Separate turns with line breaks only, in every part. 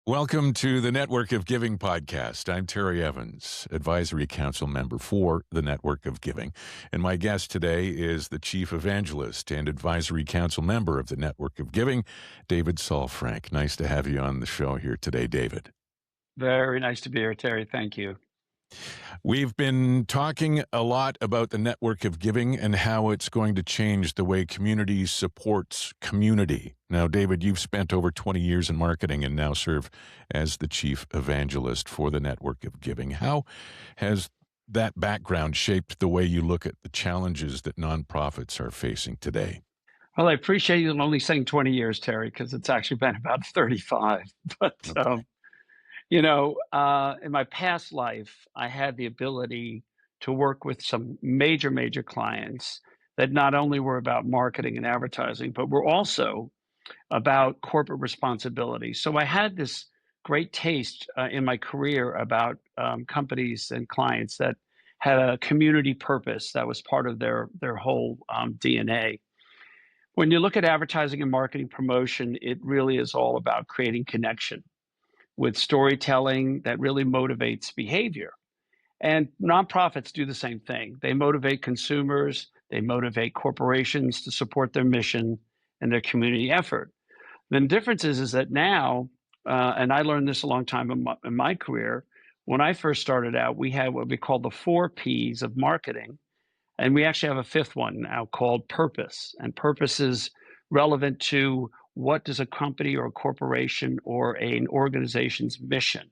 Welcome to the Network of Giving podcast. I'm Terry Evans, Advisory Council member for the Network of Giving. And my guest today is the Chief Evangelist and Advisory Council member of the Network of Giving, David Saalfrank. Nice to have you on the show here today, David.
Very nice to be here, Terry. Thank you.
We've been talking a lot about the Network of Giving and how it's going to change the way community supports community. Now, David, you've spent over 20 years in marketing and now serve as the Chief Evangelist for the Network of Giving. How has that background shaped the way you look at the challenges that nonprofits are facing today?
Well, I appreciate you only saying 20 years, Terry, because it's actually been about 35. But,
Okay.
in my past life, I had the ability to work with some major clients that not only were about marketing and advertising, but were also about corporate responsibility. So I had this great taste in my career about companies and clients that had a community purpose that was part of their whole DNA. When you look at advertising and marketing promotion, it really is all about creating connection with storytelling that really motivates behavior. And nonprofits do the same thing. They motivate consumers, they motivate corporations to support their mission and their community effort. The difference is that now, and I learned this a long time in my career, when I first started out, we had what we call the 4 Ps of marketing. And we actually have a fifth one now called purpose. And purpose is relevant to what does a company or a corporation or an organization's mission.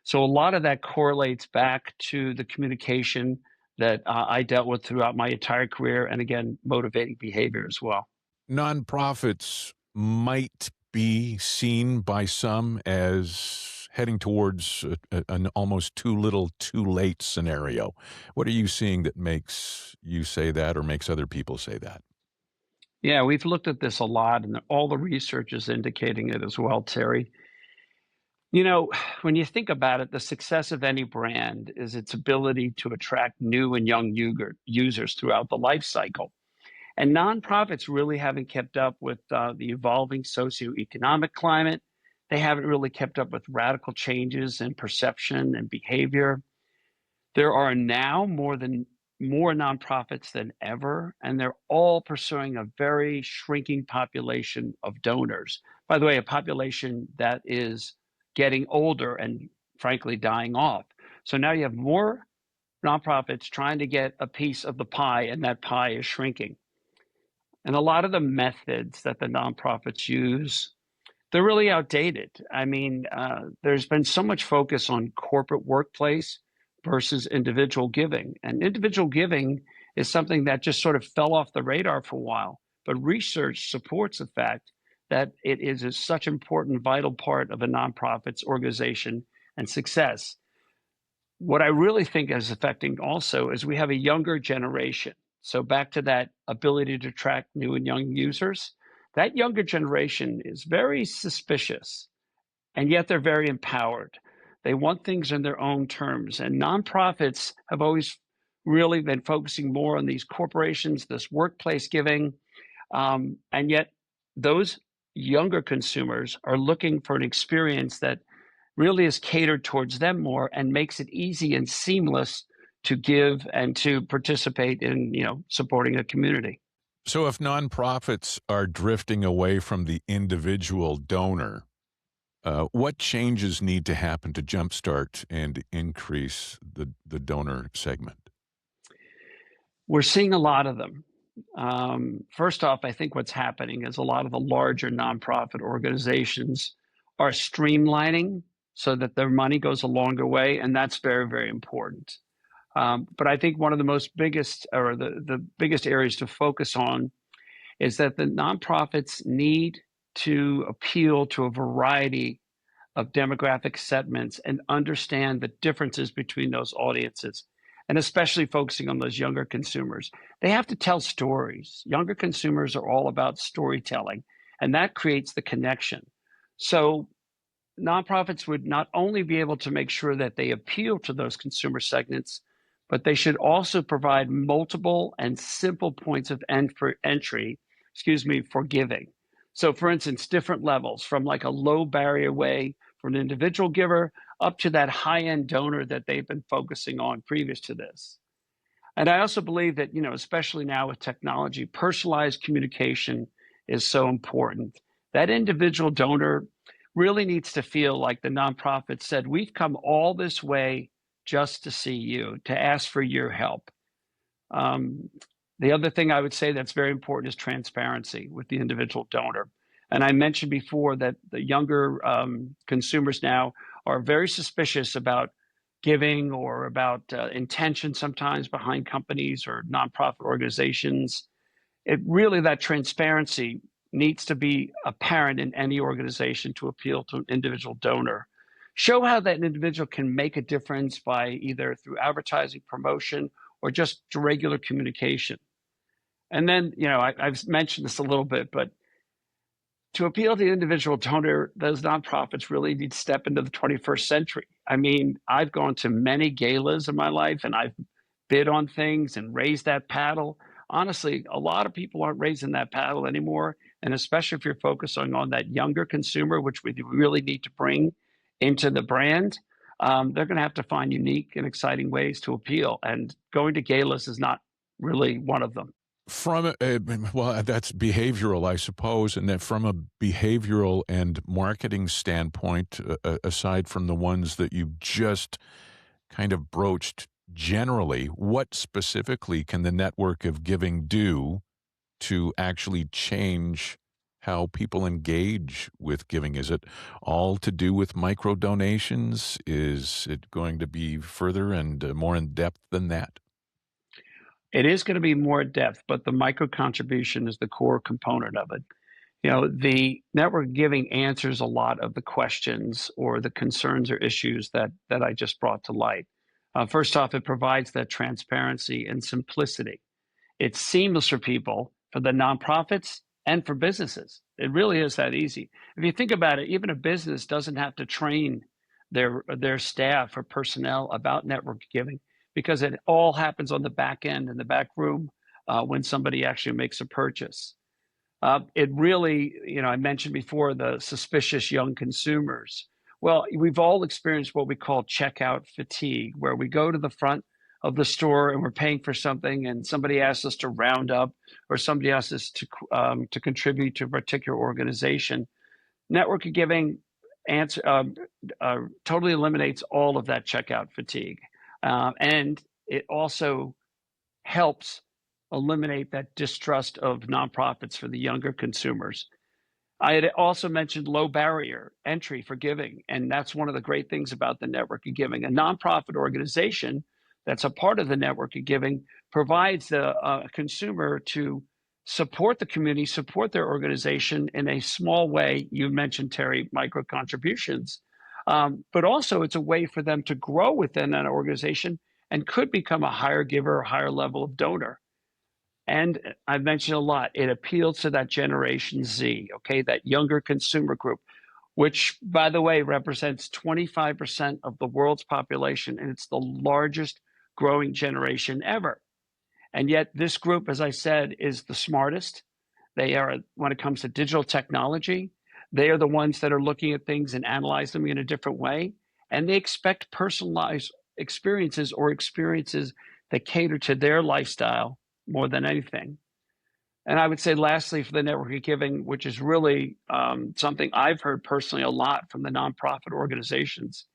So a lot of that correlates back to the communication that I dealt with throughout my entire career, and again, motivating behavior as well.
Nonprofits might be seen by some as heading towards an almost too little, too late scenario. What are you seeing that makes you say that or makes other people say that?
Yeah, we've looked at this a lot, and all the research is indicating it as well, Terry. You know, when you think about it, the success of any brand is its ability to attract new and young users throughout the life cycle. And nonprofits really haven't kept up with the evolving socioeconomic climate. They haven't really kept up with radical changes in perception and behavior. There are now more nonprofits than ever, and they're all pursuing a very shrinking population of donors. By the way, a population that is getting older and frankly dying off. So now you have more nonprofits trying to get a piece of the pie, and that pie is shrinking. And a lot of the methods that the nonprofits use, they're really outdated. I mean, there's been so much focus on corporate workplace versus individual giving. And individual giving is something that just sort of fell off the radar for a while. But research supports the fact that it is such an important, vital part of a nonprofit's organization and success. What I really think is affecting also is we have a younger generation. So back to that ability to attract new and young users, that younger generation is very suspicious, and yet they're very empowered. They want things in their own terms. And nonprofits have always really been focusing more on these corporations, this workplace giving. And yet those younger consumers are looking for an experience that really is catered towards them more and makes it easy and seamless to give and to participate in, supporting a community.
So if nonprofits are drifting away from the individual donor, what changes need to happen to jumpstart and increase the donor segment?
We're seeing a lot of them. First off, I think what's happening is a lot of the larger nonprofit organizations are streamlining so that their money goes a longer way, and that's very, very important. But I think one of the biggest areas to focus on is that the nonprofits need to appeal to a variety of demographic segments and understand the differences between those audiences, and especially focusing on those younger consumers. They have to tell stories. Younger consumers are all about storytelling, and that creates the connection. So nonprofits would not only be able to make sure that they appeal to those consumer segments, but they should also provide multiple and simple points of entry, for giving. So for instance, different levels from like a low barrier way from an individual giver up to that high-end donor that they've been focusing on previous to this. And I also believe that, especially now with technology, personalized communication is so important. That individual donor really needs to feel like the nonprofit said, we've come all this way just to see you, to ask for your help. Um, the other thing I would say that's very important is transparency with the individual donor. And I mentioned before that the younger consumers now are very suspicious about giving or about intention sometimes behind companies or nonprofit organizations. That transparency needs to be apparent in any organization to appeal to an individual donor. Show how that individual can make a difference by either through advertising, promotion, or just regular communication. And then, I've mentioned this a little bit, but to appeal to the individual donor, those nonprofits really need to step into the 21st century. I mean, I've gone to many galas in my life and I've bid on things and raised that paddle. Honestly, a lot of people aren't raising that paddle anymore. And especially if you're focusing on that younger consumer, which we really need to bring into the brand, they're going to have to find unique and exciting ways to appeal. And going to galas is not really one of them.
Well, that's behavioral, I suppose, and then from a behavioral and marketing standpoint, aside from the ones that you just kind of broached generally, what specifically can the network of giving do to actually change how people engage with giving? Is it all to do with micro donations? Is it going to be further and more in depth than that?
It is going to be more depth, but the micro contribution is the core component of it. The network giving answers a lot of the questions or the concerns or issues that I just brought to light. First off, it provides that transparency and simplicity. It's seamless for people, for the nonprofits, and for businesses. It really is that easy. If you think about it, even a business doesn't have to train their staff or personnel about network giving because it all happens on the back end in the back room when somebody actually makes a purchase. It really, I mentioned before the suspicious young consumers. Well, we've all experienced what we call checkout fatigue, where we go to the front of the store and we're paying for something and somebody asks us to round up or somebody asks us to contribute to a particular organization. Network of giving totally eliminates all of that checkout fatigue. And it also helps eliminate that distrust of nonprofits for the younger consumers. I had also mentioned low barrier entry for giving, and that's one of the great things about the network of giving. A nonprofit organization that's a part of the network of giving provides the consumer to support the community, support their organization in a small way. You mentioned, Terry, micro contributions, but also it's a way for them to grow within an organization and could become a higher giver, a higher level of donor. And I've mentioned a lot, it appeals to that Generation Z, okay, that younger consumer group, which, by the way, represents 25% of the world's population, and it's the largest growing generation ever. And yet this group, as I said, is the smartest. They are, when it comes to digital technology, they are the ones that are looking at things and analyze them in a different way. And they expect personalized experiences or experiences that cater to their lifestyle more than anything. And I would say lastly, for the network of giving, which is really something I've heard personally a lot from the nonprofit organizations,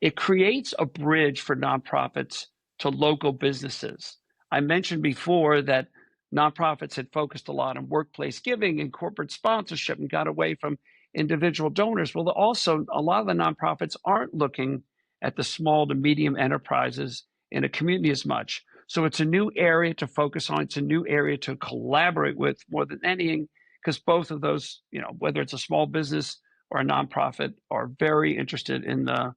it creates a bridge for nonprofits to local businesses. I mentioned before that nonprofits had focused a lot on workplace giving and corporate sponsorship and got away from individual donors. Well, also, a lot of the nonprofits aren't looking at the small to medium enterprises in a community as much. So it's a new area to focus on. It's a new area to collaborate with more than anything, because both of those, whether it's a small business or a nonprofit, are very interested in the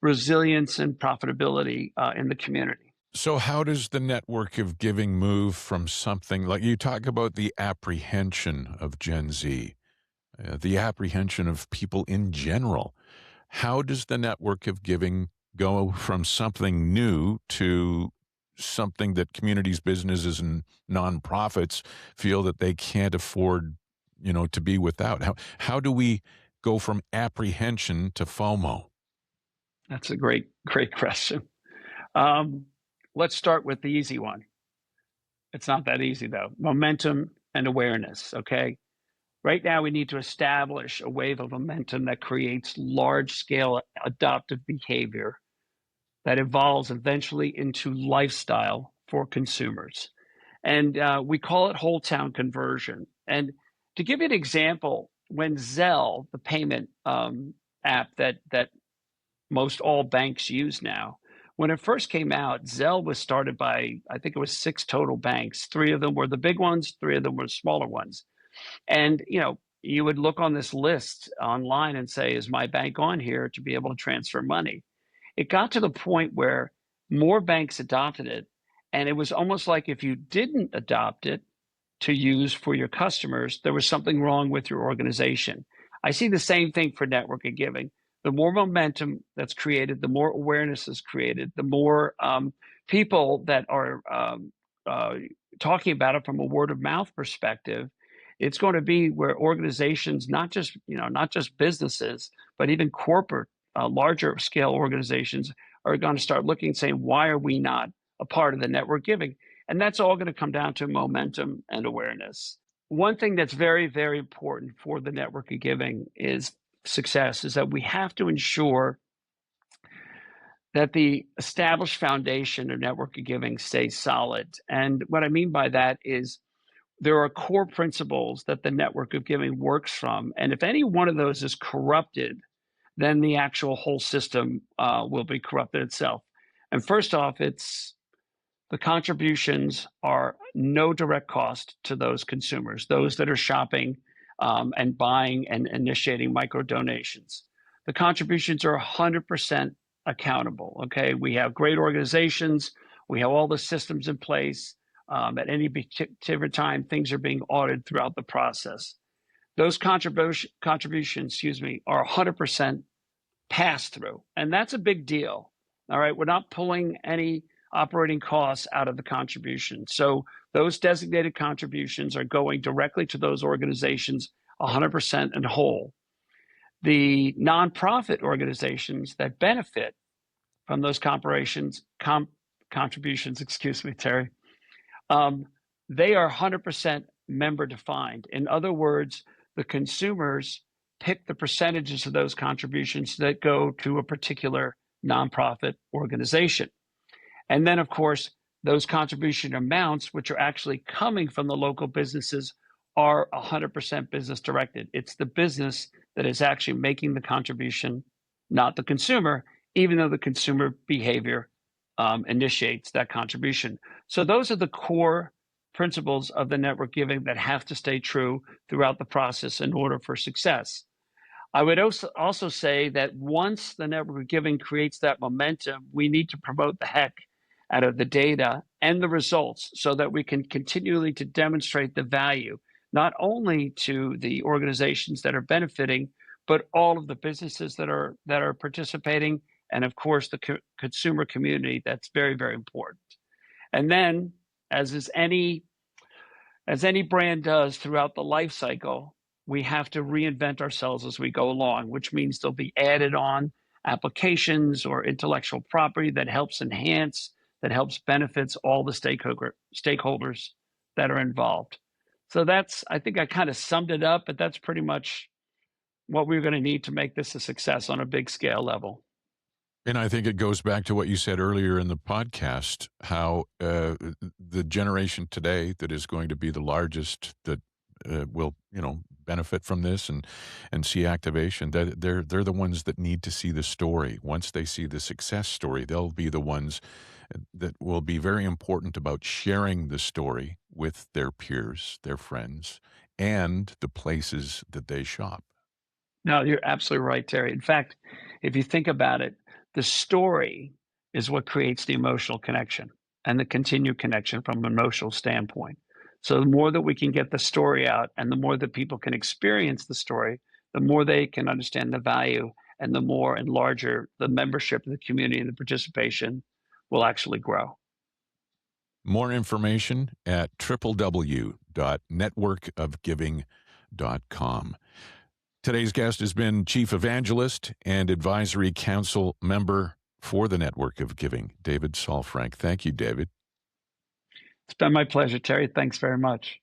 resilience and profitability in the community.
So how does the network of giving move from something like you talk about the apprehension of Gen Z, the apprehension of people in general? How does the network of giving go from something new to something that communities, businesses, and nonprofits feel that they can't afford, to be without? How do we go from apprehension to FOMO?
That's a great question. Um, let's start with the easy one. It's not that easy though. Momentum and awareness. Okay. Right now, we need to establish a wave of momentum that creates large scale adoptive behavior that evolves eventually into lifestyle for consumers. And we call it whole town conversion. And to give you an example, when Zelle, the payment app that most all banks use now, when it first came out, Zelle was started by, I think it was 6 total banks. 3 of them were the big ones, 3 of them were smaller ones. And, you would look on this list online and say, is my bank on here to be able to transfer money? It got to the point where more banks adopted it. And it was almost like if you didn't adopt it to use for your customers, there was something wrong with your organization. I see the same thing for network of giving. The more momentum that's created, the more awareness is created, the more people that are talking about it from a word of mouth perspective. It's going to be where organizations, not just businesses, but even corporate, larger scale organizations are going to start looking and saying, why are we not a part of the network giving? And that's all going to come down to momentum and awareness. One thing that's very, very important for the network of giving is success, is that we have to ensure that the established foundation of network of giving stays solid. And what I mean by that is there are core principles that the network of giving works from. And if any one of those is corrupted, then the actual whole system will be corrupted itself. And first off, it's the contributions are no direct cost to those consumers, those that are shopping and buying and initiating micro donations. The contributions are 100% accountable. Okay, we have great organizations, we have all the systems in place. At any particular time, things are being audited throughout the process. Those contributions, are 100% pass through, and that's a big deal. All right, we're not pulling any operating costs out of the contribution. So those designated contributions are going directly to those organizations 100% in whole. The nonprofit organizations that benefit from those contributions, Terry, they are 100% member defined. In other words, the consumers pick the percentages of those contributions that go to a particular nonprofit organization. And then, of course, those contribution amounts, which are actually coming from the local businesses, are 100% business directed. It's the business that is actually making the contribution, not the consumer, even though the consumer behavior initiates that contribution. So those are the core principles of the network giving that have to stay true throughout the process in order for success. I would also say that once the network giving creates that momentum, we need to promote the heck out of the data and the results so that we can continually to demonstrate the value, not only to the organizations that are benefiting, but all of the businesses that are participating, and of course the consumer community. That's very, very important. And then, as any brand does throughout the life cycle, we have to reinvent ourselves as we go along, which means there'll be added on applications or intellectual property that helps enhance, that helps benefits all the stakeholders that are involved. So I think I kind of summed it up, but that's pretty much what we're going to need to make this a success on a big scale level.
And I think it goes back to what you said earlier in the podcast, how the generation today that is going to be the largest that will, benefit from this and see activation, that they're the ones that need to see the story. Once they see the success story, they'll be the ones that will be very important about sharing the story with their peers, their friends, and the places that they shop.
No, you're absolutely right, Terry. In fact, if you think about it, the story is what creates the emotional connection and the continued connection from an emotional standpoint. So the more that we can get the story out and the more that people can experience the story, the more they can understand the value, and the more and larger the membership of the community and the participation will actually grow.
More information at www.networkofgiving.com. Today's guest has been Chief Evangelist and Advisory Council member for the Network of Giving, David Saalfrank. Thank you, David.
It's been my pleasure, Terry. Thanks very much.